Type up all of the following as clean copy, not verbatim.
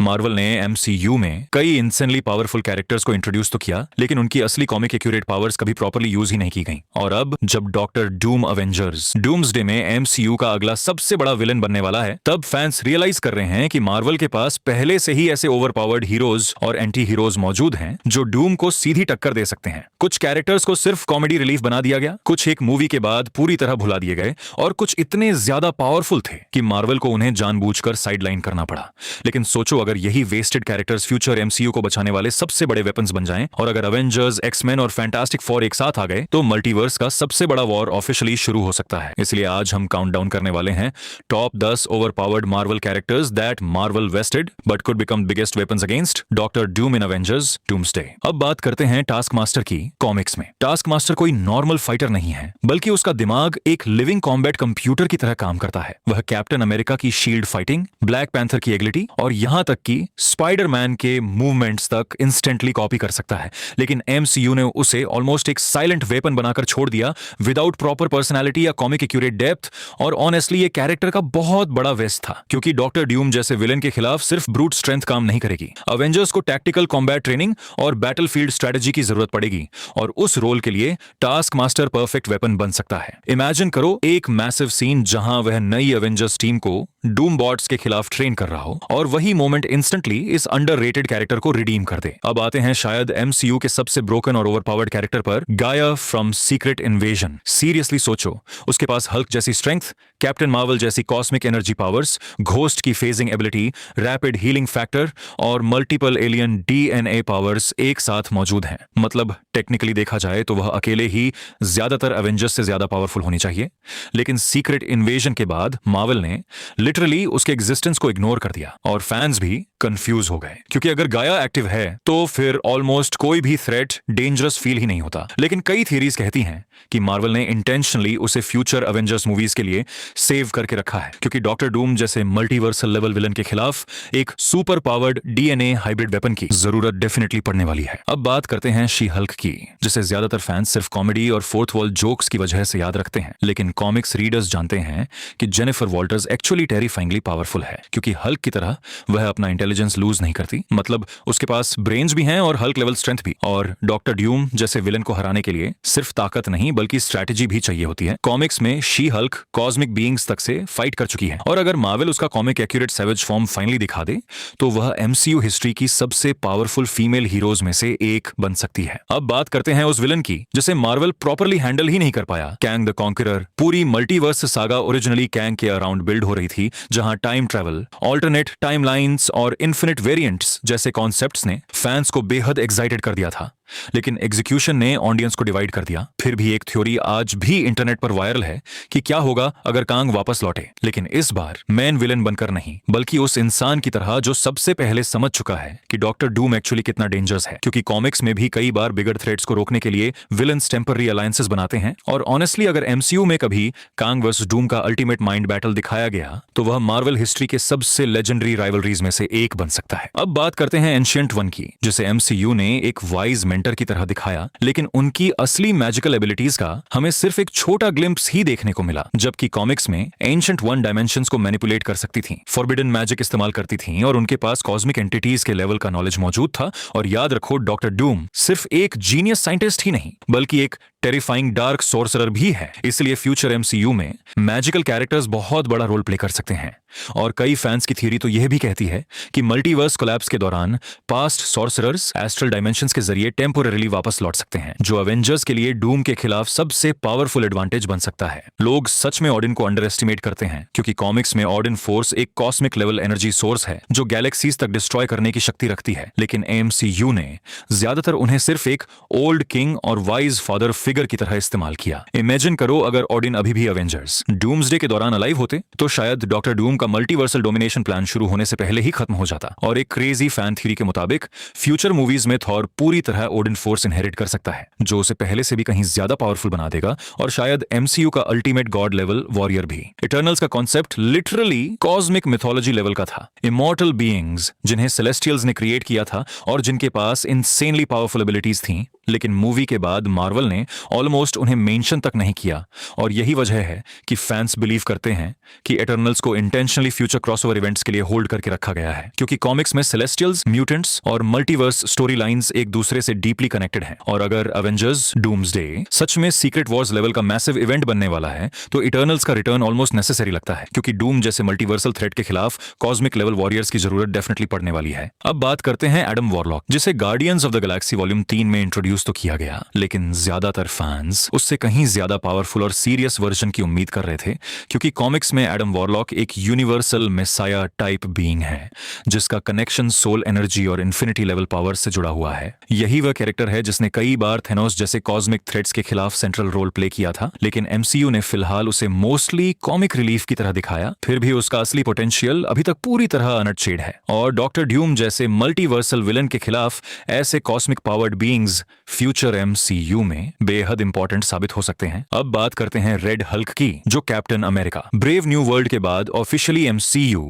Marvel ने MCU में कई इंसेंटली पावरफुल कैरेक्टर्स को इंट्रोड्यूस तो किया, लेकिन उनकी असली कॉमिक एक्यूरेट पावर्स कभी प्रॉपर्ली यूज ही नहीं की गई। और अब जब डॉक्टर डूम अवेंजर्स डूम्सडे में एमसीयू का अगला सबसे बड़ा विलन बनने वाला है, तब फैंस रियलाइज कर रहे हैं कि मार्वल के पास पहले से ही ऐसे ओवरपावर्ड हीरोज और एंटी हीरोज मौजूद हैं जो डूम को सीधी टक्कर दे सकते हैं। कुछ कैरेक्टर्स को सिर्फ कॉमेडी रिलीफ बना दिया गया, कुछ एक मूवी के बाद पूरी तरह भुला दिए गए, और कुछ इतने ज्यादा पावरफुल थे कि मार्वल को उन्हें जानबूझकर साइडलाइन करना पड़ा। लेकिन सोचो, अगर यही वेस्टेड कैरेक्टर्स फ्यूचर एमसीयू को बचाने वाले सबसे बड़े वेपन्स बन जाएं, और अगर अवेंजर्स, एक्समैन और फैंटास्टिक फोर एक साथ आ गए, तो मल्टीवर्स का सबसे बड़ा वॉर ऑफिशियली शुरू हो सकता है। इसलिए आज हम काउंटडाउन करने वाले हैं top 10 overpowered Marvel characters that Marvel wasted but could become biggest weapons against Doctor Doom in Avengers Doomsday. अब बात करते हैं टास्क मास्टर की। कॉमिक्स में टास्क मास्टर कोई नॉर्मल फाइटर नहीं है, बल्कि उसका दिमाग एक लिविंग कॉम्बैट कंप्यूटर की तरह काम करता है। वह कैप्टन अमेरिका की शील्ड फाइटिंग, ब्लैक पैंथर की एबिलिटी और यहां तक कि स्पाइडरमैन के मूवमेंट्स तक इंस्टेंटली कॉपी कर सकता है। लेकिन एमसीयू ने उसे ऑलमोस्ट एक साइलेंट वेपन बनाकर छोड़ दिया, विदाउट प्रॉपर पर्सनैलिटी या कॉमिक एक्यूरेट डेप्थ। और ऑनेस्टली ये कैरेक्टर का बहुत बड़ा वेस्ट था, क्योंकि डॉक्टर ड्यूम जैसे विलन के खिलाफ सिर्फ ब्रूट स्ट्रेंथ काम नहीं करेगी। अवेंजर्स को टैक्टिकल कॉम्बैट ट्रेनिंग और बैटलफील्ड स्ट्रेटजी की जरूरत पड़ेगी, और उस रोल के लिए टास्क मास्टर परफेक्ट वेपन बन सकता है। इमेजिन करो एक मैसिव सीन जहां वह नई अवेंजर्स टीम को डूम बॉट्स के खिलाफ ट्रेन कर रहा हो, और वही मोमेंट इंस्टेंटली इस अंडररेटेड कैरेक्टर को रिडीम कर दे। अब आते हैं शायद एमसीयू के सबसे ब्रोकन और ओवरपावर्ड कैरेक्टर पर, गाया फ्रॉम सीक्रेट इन्वेजन। सीरियसली सोचो, उसके पास हल्क जैसी स्ट्रेंथ, कैप्टन मार्वल जैसी कॉस्मिक एनर्जी पावर्स, घोस्ट की phasing ability, rapid healing factor और मल्टीपल एलियन डीएनए पावर्स एक साथ मौजूद हैं। मतलब टेक्निकली देखा जाए तो वह अकेले ही ज्यादातर एवेंजर्स से ज्यादा पावरफुल होनी चाहिए। लेकिन सीक्रेट इन्वेजन के बाद मार्वल ने लिटरली उसके एग्जिस्टेंस को इग्नोर कर दिया, और फैंस भी कंफ्यूज हो गए, क्योंकि अगर गाया एक्टिव है तो फिर ऑलमोस्ट कोई भी थ्रेट डेंजरस फील ही नहीं होता। लेकिन कई थियरीज कहती हैं कि मार्वल ने इंटेंशनली उसे फ्यूचर अवेंजर्स मूवीज के लिए सेव करके रखा है, क्योंकि डॉक्टर डूम जैसे मल्टीवर्सल लेवल विलन के खिलाफ एक super powered DNA hybrid weapon की जरूरत डेफिनेटली पड़ने वाली है। अब बात करते हैं शी हल्क की, जिसे ज्यादातर फैंस सिर्फ कॉमेडी और फोर्थ वॉल जोक्स की वजह से याद रखते हैं। लेकिन कॉमिक्स रीडर्स जानते हैं कि जेनिफर वॉल्टर्स एक्चुअली टेरिफाइंगली पावरफुल है, क्योंकि हल्क की तरह वह अपना इंटेलिजेंस लूज नहीं करती। मतलब उसके पास ब्रेन्स भी हैं और हल्क लेवल स्ट्रेंथ भी। और डॉक्टर ड्यूम जैसे विलन को हराने के लिए सिर्फ ताकत नहीं बल्कि स्ट्रैटेजी भी चाहिए होती है। कॉमिक्स में शी हल्क कॉस्मिक बीइंग्स तक से फाइट कर चुकी है, और अगर मार्वल उसका comic accurate savage form finally दिखा दे तो वह एमसीयू हिस्ट्री की सबसे पावरफुल फीमेल हीरोज में से एक बन सकती है। अब बात करते हैं उस विलन की जिसे मार्वल प्रॉपर्ली हैंडल ही नहीं कर पाया, कैंग द कॉन्करर। पूरी मल्टीवर्स सागा ओरिजिनली कैंग के अराउंड बिल्ड हो रही थी, जहां टाइम ट्रैवल, ऑल्टरनेट टाइमलाइंस और इन्फिनिट वेरिएंट्स जैसे कॉन्सेप्ट्स ने फैंस को बेहद एक्साइटेड कर दिया था। लेकिन एग्जीक्यूशन ने ऑडियंस को डिवाइड कर दिया। फिर भी एक थ्योरी आज भी इंटरनेट पर वायरल है कि क्या होगा अगर कांग वापस लौटे, लेकिन इस बार मेन विलन बनकर नहीं, बल्कि उस इंसान की तरह जो सबसे पहले समझ चुका है कि डॉक्टर डूम एक्चुअली कितना डेंजरस है। क्योंकि कॉमिक्स में भी कई बार बिगर थ्रेट्स को रोकने के लिए विलन्स टेम्पररी अलायंसेस बनाते हैं, और ऑनेस्टली अगर एमसीयू में कभी कांग वर्सेस डूम का अल्टीमेट माइंड बैटल दिखाया गया तो वह मार्वल हिस्ट्री के सबसे लेजेंडरी राइवलरीज में से एक बन सकता है। अब बात करते हैं एंशिएंट वन की, जिसे एमसीयू ने एक वाइज मेंटर की तरह दिखाया, लेकिन उनकी असली मैजिकल एबिलिटीज का हमें सिर्फ एक छोटा ग्लिम्प्स ही देखने को मिला। जबकि कॉमिक्स में एंशिएंट वन डायमेंशंस को मैनिपुलेट कर सकती थी, फॉरबिडन मैजिक इस्तेमाल करती थी, और उनके पास कॉस्मिक एंटिटीज के लेवल का नॉलेज मौजूद था। और याद रखो, डॉक्टर डूम सिर्फ एक जीनियस साइंटिस्ट ही नहीं बल्कि एक टेरिफाइंग डार्क सोर्सरर भी है। इसलिए फ्यूचर एमसीयू में मैजिकल कैरेक्टर्स बहुत बड़ा रोल प्ले कर सकते हैं। और कई फैंस की थ्योरी तो यह भी कहती है कि मल्टीवर्स कोलैप्स के दौरान पास्ट सॉर्सरर्स एस्ट्रल डायमेंशंस के जरिए टेम्पोररीली वापस लौट सकते हैं, जो अवेंजर्स के लिए डूम के खिलाफ सबसे पावरफुल एडवांटेज बन सकता है। लोग सच में ऑडिन को अंडर एस्टिमेट करते हैं, क्योंकि कॉमिक्स में ऑडिन फोर्स एक कॉस्मिक लेवल एनर्जी सोर्स है जो गैलेक्सीज तक डिस्ट्रॉय करने की शक्ति रखती है। लेकिन एमसीयू ने ज्यादातर उन्हें सिर्फ एक ओल्ड किंग और वाइज फादर फिगर की तरह इस्तेमाल किया। इमेजिन करो, अगर ऑडिन अभी भी अवेंजर्स डूम्सडे के दौरान अलाइव होते तो शायद डॉक्टर डूम का मल्टीवर्सल डोमिनेशन प्लान शुरू होने से पहले ही खत्म हो जाता। और एक क्रेजी फैन थ्योरी के मुताबिक फ्यूचर मूवीज में थॉर पूरी तरह ओडिन फोर्स इनहेरिट कर सकता है, जो उसे पहले से भी कहीं ज्यादा पावरफुल बना देगा, और शायद एमसीयू का अल्टीमेट गॉड लेवल वॉरियर भी। इटर्नल्स का concept literally cosmic mythology level का था। इमॉर्टल बीइंग्स जिन्हें सेलेस्टियल्स ने क्रिएट किया था और जिनके पास इंसेनली पावरफुल एबिलिटीज थी, लेकिन मूवी के बाद मार्वल ने ऑलमोस्ट उन्हें मेंशन तक नहीं किया, और यही वजह है कि फैंस बिलीव करते हैं कि इटर्नल्स को इंटेंशनली फ्यूचर क्रॉसओवर इवेंट्स के लिए होल्ड करके रखा गया है, क्योंकि कॉमिक्स में सेलेस्टियल्स, म्यूटेंट्स और मल्टीवर्स स्टोरी लाइन्स एक दूसरे से डीपली कनेक्टेड हैं। और अगर अवेंजर्स डूम्सडे सच में सीक्रेट वॉर्स लेवल का मैसिव इवेंट बनने वाला है तो इटर्नल्स का रिटर्न ऑलमोस्ट नेसेसरी लगता है, क्योंकि डूम जैसे मल्टीवर्सल थ्रेट के खिलाफ कॉस्मिक लेवल वॉरियर्स की जरूरत डेफिनेटली पड़ने वाली है। अब बात करते हैं एडम वॉरलॉक, जिसे guardians of the Galaxy volume 3 में इंट्रोड्यूस तो किया गया, लेकिन ज्यादातर फैंस उससे कहीं ज्यादा पावरफुल और सीरियस वर्जन की उम्मीद कर रहे थे, क्योंकि कॉमिक्स में एडम वॉरलॉक एक यूनिवर्सल मेसाया टाइप बीइंग है जिसका कनेक्शन सोल एनर्जी और इन्फिनिटी लेवल पावर से जुड़ा हुआ है। यही वह कैरेक्टर है जिसने कई बार थेनोस जैसे कॉस्मिक थ्रेट्स के खिलाफ सेंट्रल रोल प्ले किया था, लेकिन एमसीयू ने फिलहाल उसे मोस्टली कॉमिक रिलीफ की तरह दिखाया। फिर भी उसका असली पोटेंशियल अभी तक पूरी तरह अनटशेड है, और डॉक्टर ड्यूम जैसे मल्टीवर्सल विलन के खिलाफ ऐसे cosmic powered beings future MCU में बेहद इंपॉर्टेंट साबित हो सकते हैं। अब बात करते हैं रेड हल्क की, जो captain America brave new world के बाद ऑफिशियली एमसीयू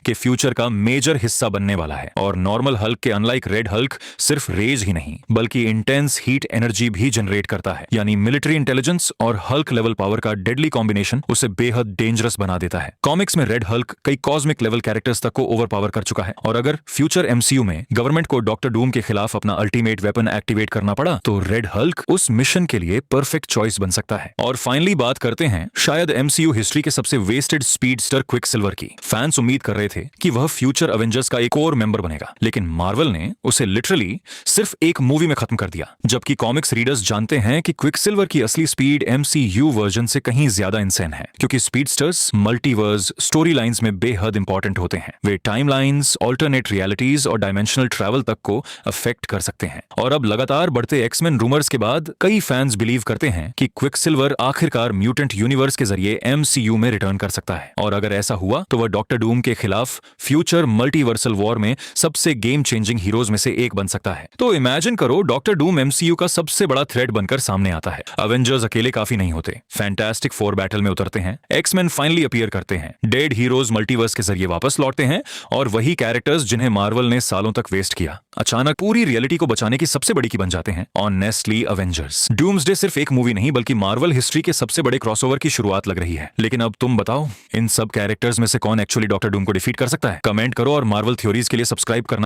के फ्यूचर का मेजर हिस्सा बनने वाला है। और नॉर्मल हल्क के अनलाइक रेड हल्क सिर्फ रेज ही नहीं बल्कि इंटेंस हीट एनर्जी भी जनरेट करता है, यानी मिलिट्री इंटेलिजेंस और हल्क लेवल पावर का डेडली कॉम्बिनेशन उसे बेहद डेंजरस बना देता है। कॉमिक्स में रेड हल्क कई कॉस्मिक लेवल कैरेक्टर्स तक को ओवर पावर कर चुका है, और अगर फ्यूचर एमसीयू में गवर्नमेंट को डॉक्टर डूम के खिलाफ अपना अल्टीमेट वेपन एक्टिवेट करना पड़ा तो रेड हल्क उस मिशन के लिए परफेक्ट चॉइस बन सकता है। और फाइनली बात करते हैं शायद एमसीयू हिस्ट्री के सबसे वेस्टेड स्पीडस्टर क्विकसिल्वर की। फैंस उम्मीद कर रहे थे कि वह फ्यूचर अवेंजर्स का एक और मेंबर बनेगा, लेकिन मार्वल ने उसे लिटरली सिर्फ एक मूवी में खत्म कर दिया, जबकि कॉमिक्स रीडर्स जानते हैं कि क्विकसिल्वर की असली स्पीड एमसीयू वर्जन से कहीं ज्यादा इंसेन है, क्योंकि स्पीडस्टर्स मल्टीवर्स स्टोरी लाइन्स में बेहद इंपॉर्टेंट होते हैं। वे टाइमलाइंस, ऑल्टरनेट रियलिटीज और डायमेंशनल ट्रैवल तक को अफेक्ट कर सकते हैं। और अब लगातार बढ़ते एक्समैन रूमर्स के बाद कई फैंस बिलीव करते हैं कि क्विकसिल्वर आखिरकार म्यूटेंट यूनिवर्स के जरिए एमसीयू में रिटर्न कर सकता है, और अगर ऐसा हुआ तो वह डॉक्टर डूम के खिलाफ फ्यूचर मल्टीवर्सल वॉर में सबसे गेम चेंजिंग हीरोज में से एक बन सकता है। तो इमेजिन करो, डॉक्टर डूम एमसीयू का सबसे बड़ा थ्रेट बनकर सामने आता है। अवेंजर्स अकेले काफी नहीं होते, फैंटास्टिक फोर बैटल में उतरते हैं, एक्समैन फाइनली अपीयर करते हैं, डेड हीरोज मल्टीवर्स के जरिए वापस लौटते हैं, और वही कैरेक्टर्स जिन्हें मार्वल ने सालों तक वेस्ट किया अचानक पूरी रियलिटी को बचाने की सबसे बड़ी की बन जाते हैं। ऑनेस्टली अवेंजर्स डूम्सडे सिर्फ एक मूवी नहीं बल्कि मार्वल हिस्ट्री के सबसे बड़े क्रॉसओवर की शुरुआत लग रही है। लेकिन अब तुम बताओ, इन सब कैरेक्टर्स में से कौन एक्चुअली डॉक्टर डूम को डिफीट कर सकता है? कमेंट करो, और मार्वल थ्योरीज के लिए सब्सक्राइब करना